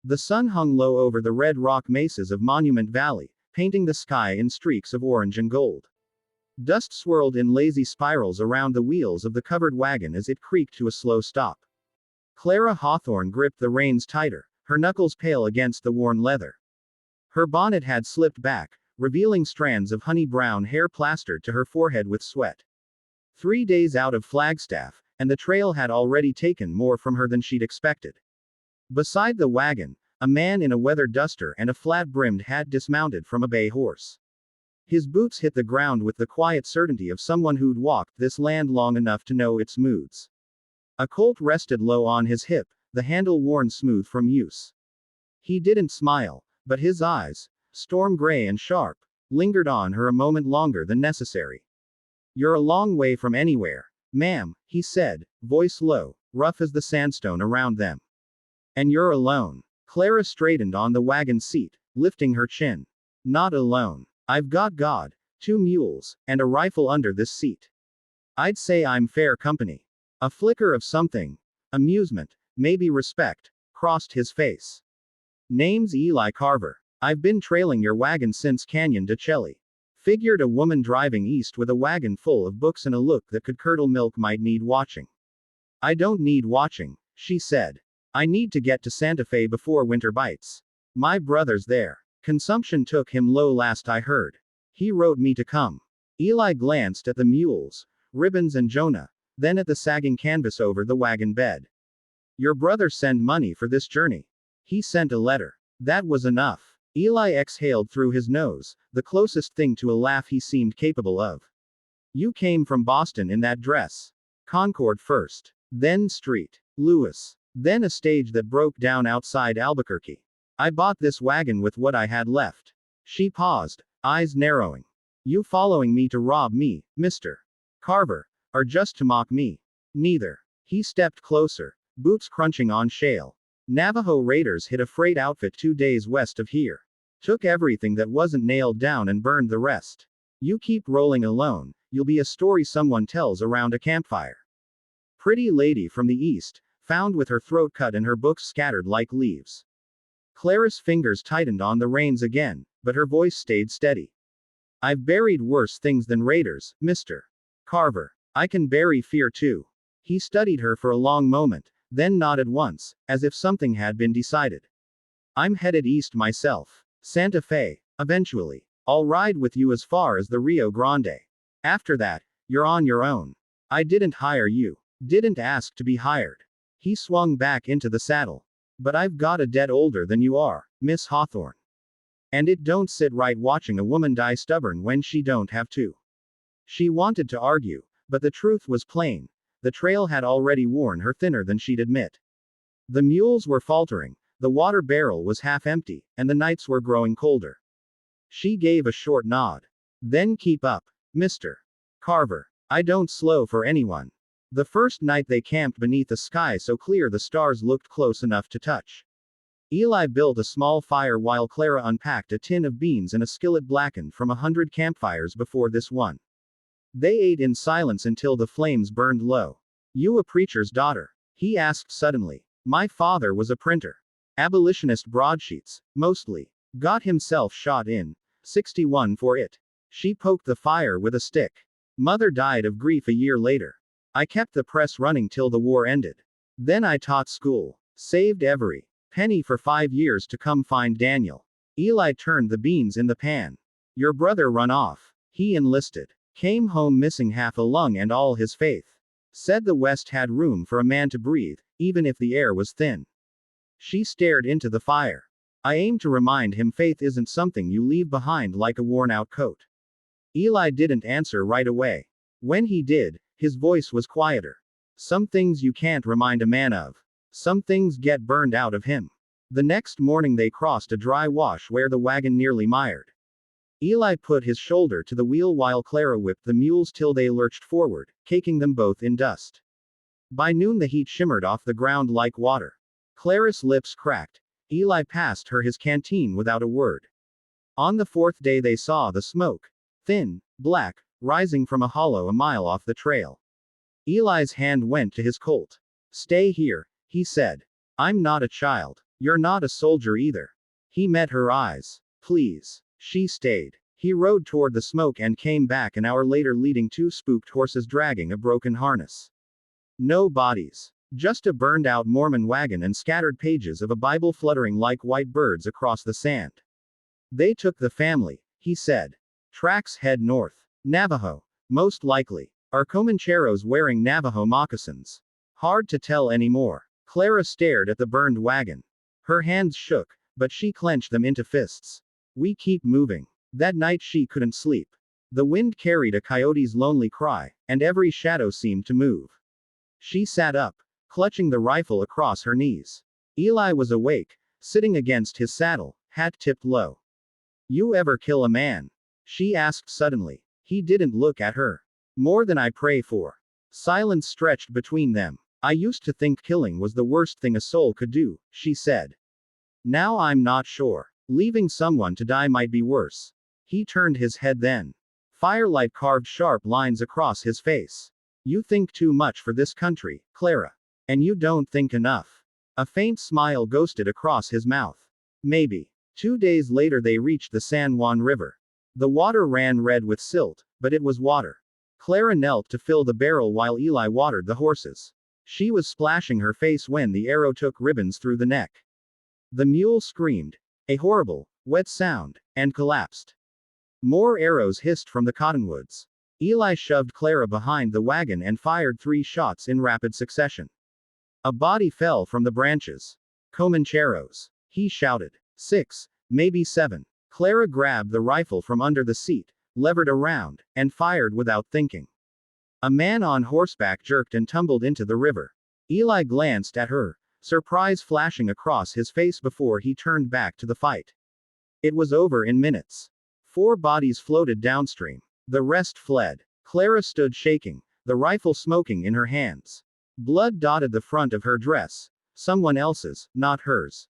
The sun hung low over the red rock mesas of Monument Valley, painting the sky in streaks of orange and gold. Dust swirled in lazy spirals around the wheels of the covered wagon as it creaked to a slow stop. Clara Hawthorne gripped the reins tighter, her knuckles pale against the worn leather. Her bonnet had slipped back, revealing strands of honey-brown hair plastered to her forehead with sweat. 3 days out of Flagstaff, and the trail had already taken more from her than she'd expected. Beside the wagon, a man in a weather duster and a flat-brimmed hat dismounted from a bay horse. His boots hit the ground with the quiet certainty of someone who'd walked this land long enough to know its moods. A Colt rested low on his hip, the handle worn smooth from use. He didn't smile, but his eyes, storm gray and sharp, lingered on her a moment longer than necessary. "You're a long way from anywhere, ma'am," he said, voice low, rough as the sandstone around them. "And you're alone." Clara straightened on the wagon seat, lifting her chin. "Not alone. I've got God, 2 mules, and a rifle under this seat. I'd say I'm fair company." A flicker of something, amusement, maybe respect, crossed his face. "Name's Eli Carver. I've been trailing your wagon since Canyon de Chelly." Figured a woman driving east with a wagon full of books and a look that could curdle milk might need watching. "I don't need watching," she said. "I need to get to Santa Fe before winter bites. My brother's there. Consumption took him low last I heard. He wrote me to come." Eli glanced at the mules, Ribbons and Jonah, then at the sagging canvas over the wagon bed. "Your brother sent money for this journey." "He sent a letter." That was enough. Eli exhaled through his nose, the closest thing to a laugh he seemed capable of. "You came from Boston in that dress. Concord first. Then Street. Louis. Then a stage that broke down outside Albuquerque. I bought this wagon with what I had left." She paused, eyes narrowing. "You following me to rob me, Mr. Carver, or just to mock me?" "Neither." He stepped closer, boots crunching on shale. "Navajo raiders hit a freight outfit 2 days west of here. Took everything that wasn't nailed down and burned the rest. You keep rolling alone, you'll be a story someone tells around a campfire." Pretty lady from the east, found with her throat cut and her books scattered like leaves. Clara's fingers tightened on the reins again, but her voice stayed steady. "I've buried worse things than raiders, Mr. Carver. I can bury fear too." He studied her for a long moment, then nodded once, as if something had been decided. "I'm headed east myself. Santa Fe, eventually. I'll ride with you as far as the Rio Grande. After that, you're on your own. I didn't hire you. Didn't ask to be hired." He swung back into the saddle. "But I've got a debt older than you are, Miss Hawthorne. And it don't sit right watching a woman die stubborn when she don't have to." She wanted to argue, but the truth was plain. The trail had already worn her thinner than she'd admit. The mules were faltering, the water barrel was half empty, and the nights were growing colder. She gave a short nod. "Then keep up, Mr. Carver. I don't slow for anyone." The first night they camped beneath a sky so clear the stars looked close enough to touch. Eli built a small fire while Clara unpacked a tin of beans and a skillet blackened from 100 campfires before this one. They ate in silence until the flames burned low. "You a preacher's daughter?" he asked suddenly. "My father was a printer. Abolitionist broadsheets, mostly. Got himself shot in 61 for it." She poked the fire with a stick. "Mother died of grief a year later. I kept the press running till the war ended. Then I taught school. Saved every penny for 5 years to come find Daniel." Eli turned the beans in the pan. "Your brother run off. He enlisted. Came home missing half a lung and all his faith. Said the West had room for a man to breathe, even if the air was thin." She stared into the fire. "I aim to remind him faith isn't something you leave behind like a worn-out coat." Eli didn't answer right away. When he did, his voice was quieter. "Some things you can't remind a man of. Some things get burned out of him." The next morning they crossed a dry wash where the wagon nearly mired. Eli put his shoulder to the wheel while Clara whipped the mules till they lurched forward, caking them both in dust. By noon the heat shimmered off the ground like water. Clara's lips cracked. Eli passed her his canteen without a word. On the 4th day they saw the smoke. Thin, black, rising from a hollow a mile off the trail. Eli's hand went to his Colt. "Stay here," he said. "I'm not a child. You're not a soldier either. He met her eyes. Please. She stayed. He rode toward the smoke and came back an hour later leading 2 spooked horses dragging a broken harness. No bodies. Just a burned out Mormon wagon and scattered pages of a Bible fluttering like white birds across the sand. They took the family, he said. Tracks head north. Navajo. Most likely. Are Comancheros wearing Navajo moccasins? Hard to tell anymore. Clara stared at the burned wagon. Her hands shook, but she clenched them into fists. We keep moving. That night she couldn't sleep. The wind carried a coyote's lonely cry, and every shadow seemed to move. She sat up, clutching the rifle across her knees. Eli was awake, sitting against his saddle, hat tipped low. You ever kill a man? She asked suddenly. He didn't look at her. More than I pray for. Silence stretched between them. I used to think killing was the worst thing a soul could do, she said. Now I'm not sure. Leaving someone to die might be worse. He turned his head then. Firelight carved sharp lines across his face. You think too much for this country, Clara. And you don't think enough. A faint smile ghosted across his mouth. Maybe. 2 days later they reached the San Juan River. The water ran red with silt, but it was water. Clara knelt to fill the barrel while Eli watered the horses. She was splashing her face when the arrow took ribbons through the neck. The mule screamed. A horrible, wet sound, and collapsed. More arrows hissed from the cottonwoods. Eli shoved Clara behind the wagon and fired 3 shots in rapid succession. A body fell from the branches. Comancheros. He shouted. 6, maybe 7. Clara grabbed the rifle from under the seat, levered around, and fired without thinking. A man on horseback jerked and tumbled into the river. Eli glanced at her, surprise flashing across his face before he turned back to the fight. It was over in minutes. 4 bodies floated downstream. The rest fled. Clara stood shaking, the rifle smoking in her hands. Blood dotted the front of her dress. Someone else's, not hers.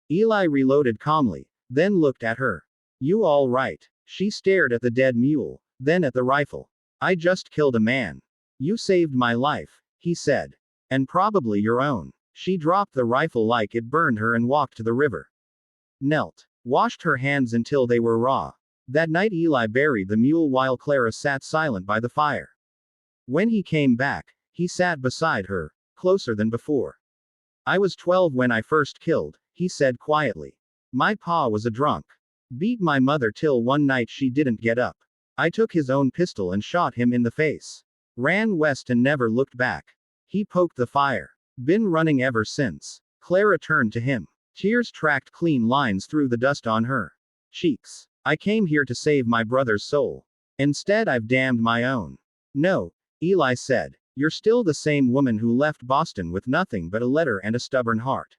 Eli reloaded calmly, then looked at her. You all right? She stared at the dead mule, then at the rifle. I just killed a man. You saved my life, he said. And probably your own. She dropped the rifle like it burned her and walked to the river. Knelt. Washed her hands until they were raw. That night Eli buried the mule while Clara sat silent by the fire. When he came back, he sat beside her, closer than before. I was 12 when I first killed, he said quietly. My pa was a drunk. Beat my mother till one night she didn't get up. I took his own pistol and shot him in the face. Ran west and never looked back. He poked the fire. Been running ever since. Clara turned to him. Tears tracked clean lines through the dust on her cheeks. I came here to save my brother's soul. Instead I've damned my own. No, Eli said. You're still the same woman who left Boston with nothing but a letter and a stubborn heart.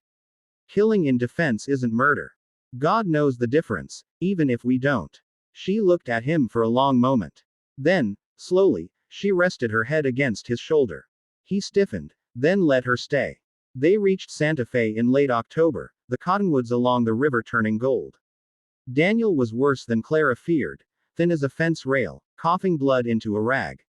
Killing in defense isn't murder. God knows the difference, even if we don't. She looked at him for a long moment. Then, slowly, she rested her head against his shoulder. He stiffened, then let her stay. They reached Santa Fe in late October, the cottonwoods along the river turning gold. Daniel was worse than Clara feared, thin as a fence rail, coughing blood into a rag.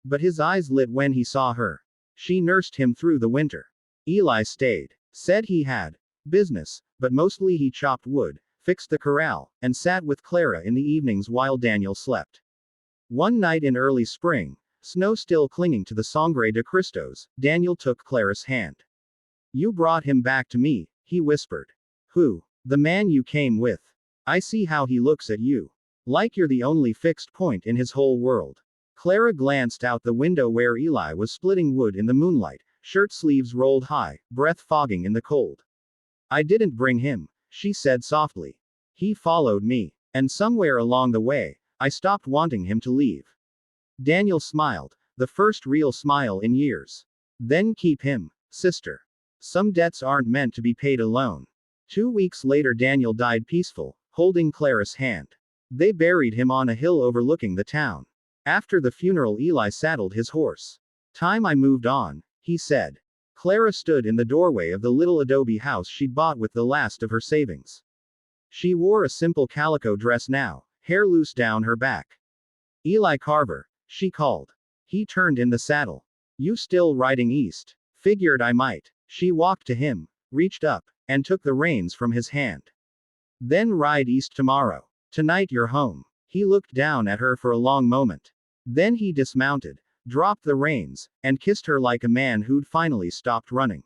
But his eyes lit when he saw her. She nursed him through the winter. Eli stayed. Said he had business, but mostly he chopped wood, fixed the corral, and sat with Clara in the evenings while Daniel slept. One night in early spring, snow still clinging to the Sangre de Cristos, Daniel took Clara's hand. You brought him back to me, he whispered. Who? The man you came with. I see how he looks at you. Like you're the only fixed point in his whole world. Clara glanced out the window where Eli was splitting wood in the moonlight, shirt sleeves rolled high, breath fogging in the cold. I didn't bring him, she said softly. He followed me. And somewhere along the way, I stopped wanting him to leave. Daniel smiled, the first real smile in years. Then keep him, sister. Some debts aren't meant to be paid alone. 2 weeks later Daniel died peaceful, holding Clara's hand. They buried him on a hill overlooking the town. After the funeral Eli saddled his horse. Time I moved on, he said. Clara stood in the doorway of the little adobe house she'd bought with the last of her savings. She wore a simple calico dress now, hair loose down her back. Eli Carver, she called. He turned in the saddle. You still riding east? Figured I might. She walked to him, reached up, and took the reins from his hand. Then ride east tomorrow. Tonight you're home. He looked down at her for a long moment. Then he dismounted, dropped the reins, and kissed her like a man who'd finally stopped running.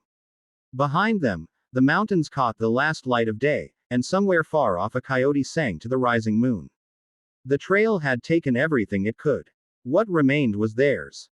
Behind them, the mountains caught the last light of day, and somewhere far off a coyote sang to the rising moon. The trail had taken everything it could. What remained was theirs.